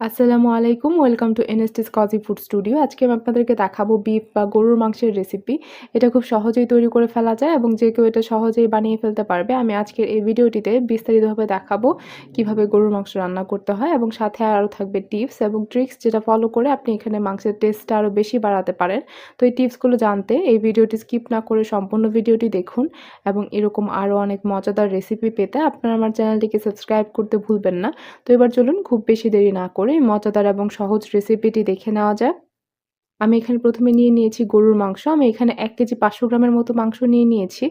আসসালামু আলাইকুম। Welcome to এনএসটিস কজি ফুড স্টুডিও। আজকে আমি আপনাদেরকে দেখাবো বিফ বা গরুর মাংসের রেসিপি। এটা খুব সহজেই তৈরি করে ফেলা যায় এবং যে কেউ এটা সহজেই বানিয়ে ফেলতে পারবে। আমি আজকের এই ভিডিওটিতে বিস্তারিতভাবে দেখাবো কিভাবে গরুর মাংস রান্না করতে হয় এবং সাথে আরও থাকবে টিপস এবং ট্রিক্স যেটা ফলো করে আপনি এখানে মাংসের টেস্টটা আরও বেশি বাড়াতে পারেন। তো এই টিপসগুলো জানতে এই ভিডিওটি স্কিপ না করে সম্পূর্ণ ভিডিওটি দেখুন এবং এরকম আরও অনেক মজাদার রেসিপি পেতে আপনারা আমার চ্যানেলটিকে সাবস্ক্রাইব করতে ভুলবেন না। তো এবার চলুন খুব বেশি দেরি না করে মজাদার এবং সহজ রেসিপিটি দেখে নেওয়া যাক। আমি এখানে প্রথমে নিয়ে নিয়েছি গরুর মাংস। আমি এখানে ১ কেজি ৫০০ গ্রামের মতো মাংস নিয়ে নিয়েছি।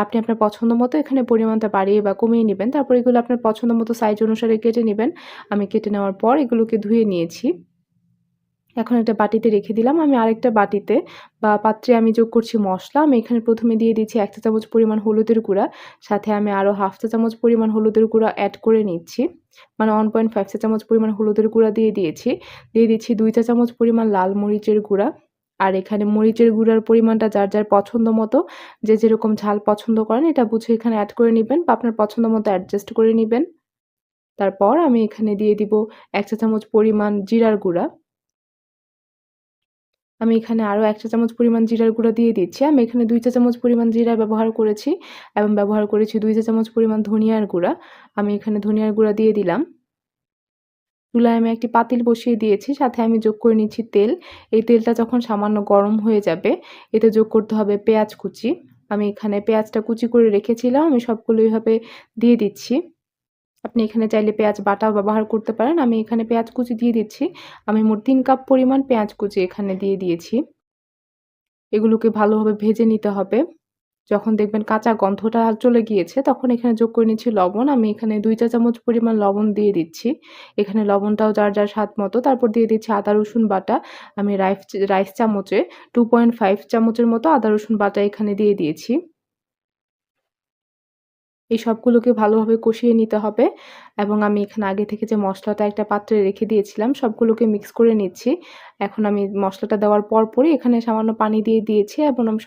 আপনি আপনার পছন্দ মতো এখানে পরিমাণটা বাড়িয়ে বা কমিয়ে নিবেন। তারপর এগুলো আপনার পছন্দ মতো সাইজ অনুসারে কেটে নিবেন। আমি কেটে নেওয়ার পর এগুলোকে ধুয়ে নিয়েছি। এখন একটা বাটিতে রেখে দিলাম। আমি আরেকটা বাটিতে বা পাত্রে আমি যোগ করছি মসলা। আমি এখানে প্রথমে দিয়ে দিচ্ছি ১ চা চামচ পরিমাণ হলুদের গুঁড়া। সাথে আমি আরও 1/2 চা চামচ পরিমাণ হলুদের গুঁড়া এড করে নিচ্ছি। মানে 1.5 চা চামচ পরিমাণ হলুদের গুঁড়া দিয়ে দিয়েছি। দিয়ে দিচ্ছি ২ চা চামচ পরিমাণ লাল মরিচের গুঁড়া। আর এখানে মরিচের গুঁড়ার পরিমাণটা যার পছন্দ মতো যে যেরকম ঝাল পছন্দ করেন এটা বুঝে এখানে এড করে নিবেন বা আপনার পছন্দ মতো অ্যাডজাস্ট করে নিবেন। তারপর আমি এখানে দিয়ে দিব ১ চা চামচ পরিমাণ জিরার গুঁড়া। আমি এখানে আরও ১ চা চামচ পরিমাণ জিরার গুঁড়া দিয়ে দিচ্ছি। আমি এখানে ২ চা চামচ পরিমাণ জিরা ব্যবহার করেছি এবং ব্যবহার করেছি ২ চা চামচ পরিমাণ ধনিয়ার গুঁড়া। আমি এখানে ধনিয়ার গুঁড়া দিয়ে দিলাম। চুলায় আমি একটি পাতিল বসিয়ে দিয়েছি। সাথে আমি যোগ করে নিচ্ছি তেল। এই তেলটা যখন সামান্য গরম হয়ে যাবে, এতে যোগ করতে হবে পেঁয়াজ কুচি। আমি এখানে পেঁয়াজটা কুচি করে রেখেছিলাম। আমি সবগুলো এভাবে দিয়ে দিচ্ছি। আপনি এখানে চাইলে পেঁয়াজ বাটাও ব্যবহার করতে পারেন। আমি এখানে পেঁয়াজ কুচি দিয়ে দিচ্ছি। আমি মোট ৩ কাপ পরিমাণ পেঁয়াজ কুচি এখানে দিয়ে দিয়েছি। এগুলোকে ভালোভাবে ভেজে নিতে হবে। যখন দেখবেন কাঁচা গন্ধটা চলে গিয়েছে তখন এখানে যোগ করে নিচ্ছি লবণ। আমি এখানে ২ চা চামচ পরিমাণ লবণ দিয়ে দিচ্ছি। এখানে লবণটাও যার স্বাদ মতো। তারপর দিয়ে দিচ্ছি আদা রসুন বাটা। আমি রাইস চামচে 2.5 চামচের মতো আদা রসুন বাটা এখানে দিয়ে দিয়েছি। এই সবগুলোকে ভালোভাবে কষিয়ে নিতে হবে এবং আমি এখানে আগে থেকে যে মসলাটা একটা পাত্রে রেখে দিয়েছিলাম সবগুলোকে মিক্স করে নিচ্ছি। এখন আমি মসলাটা দেওয়ার পরপরই এখানে সামান্য পানি দিয়ে দিয়েছি এবং আমি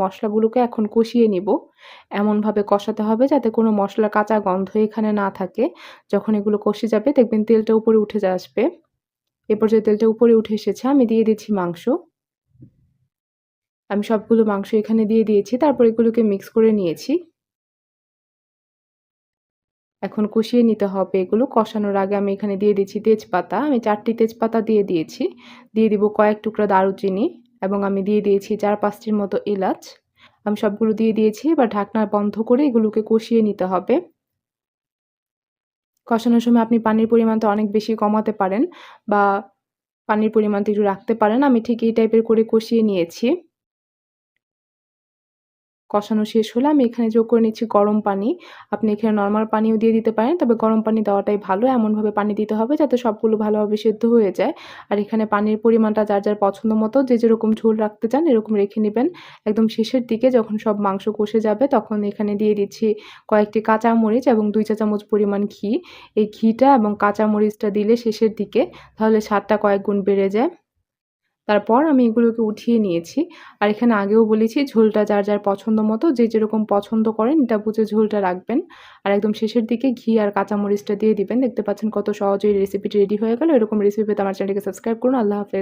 মশলাগুলোকে এখন কষিয়ে নিব। এমনভাবে কষাতে হবে যাতে কোনো মসলার কাঁচা গন্ধ এখানে না থাকে। যখন এগুলো কষে যাবে দেখবেন তেলটা উপরে উঠে আসবে। এ পর্যায়ে তেলটা উপরে উঠে এসেছে আমি দিয়ে দিচ্ছি মাংস। আমি সবগুলো মাংস এখানে দিয়ে দিয়েছি। তারপর এগুলোকে মিক্স করে নিয়েছি। এখন কষিয়ে নিতে হবে এগুলো। কষানোর আগে আমি এখানে দিয়ে দিচ্ছি তেজপাতা। আমি ৪ টি তেজপাতা দিয়ে দিয়েছি। দিয়ে দিব কয়েক টুকরা দারুচিনি এবং আমি দিয়ে দিয়েছি ৪-৫ টির মতো এলাচ। আমি সবগুলো দিয়ে দিয়েছি। এবার ঢাকনা বন্ধ করে এগুলোকে কষিয়ে নিতে হবে। কষানোর সময় আপনি পানির পরিমাণটা অনেক বেশি কমাতে পারেন বা পানির পরিমাণটা একটু রাখতে পারেন। আমি ঠিক এই টাইপের করে কষিয়ে নিয়েছি। কষানো শেষ হলে আমি এখানে যোগ করে নিচ্ছি গরম পানি। আপনি এখানে নরমাল পানিও দিয়ে দিতে পারেন। তবে গরম পানি দেওয়াটাই ভালো। এমনভাবে পানি দিতে হবে যাতে সবগুলো ভালোভাবে সেদ্ধ হয়ে যায়। আর এখানে পানির পরিমাণটা যার পছন্দ মতো যে যেরকম ঝোল রাখতে চান এরকম রেখে নিবেন। একদম শেষের দিকে যখন সব মাংস কষে যাবে তখন এখানে দিয়ে দিচ্ছি কয়েকটি কাঁচামরিচ এবং ২ চা চামচ পরিমাণ ঘি। এই ঘিটা এবং কাঁচামরিচটা দিলে শেষের দিকে তাহলে স্বাদটা কয়েক গুণ বেড়ে যায়। তারপর আমি এগুলোকে উঠিয়ে নিয়েছি। আর এখানে আগেও বলেছি ঝোলটা যার পছন্দ মতো যে যেরকম পছন্দ করেন এটা বুঝে ঝোলটা রাখবেন। আর একদম শেষের দিকে ঘি আর কাঁচামরিচটা দিয়ে দিবেন। দেখতে পাচ্ছেন কত সহজেই রেসিপিটি রেডি হয়ে গেল। এরকম রেসিপি পেতে আমার চ্যানেলটিকে সাবস্ক্রাইব করুন। আল্লাহ হাফেজ।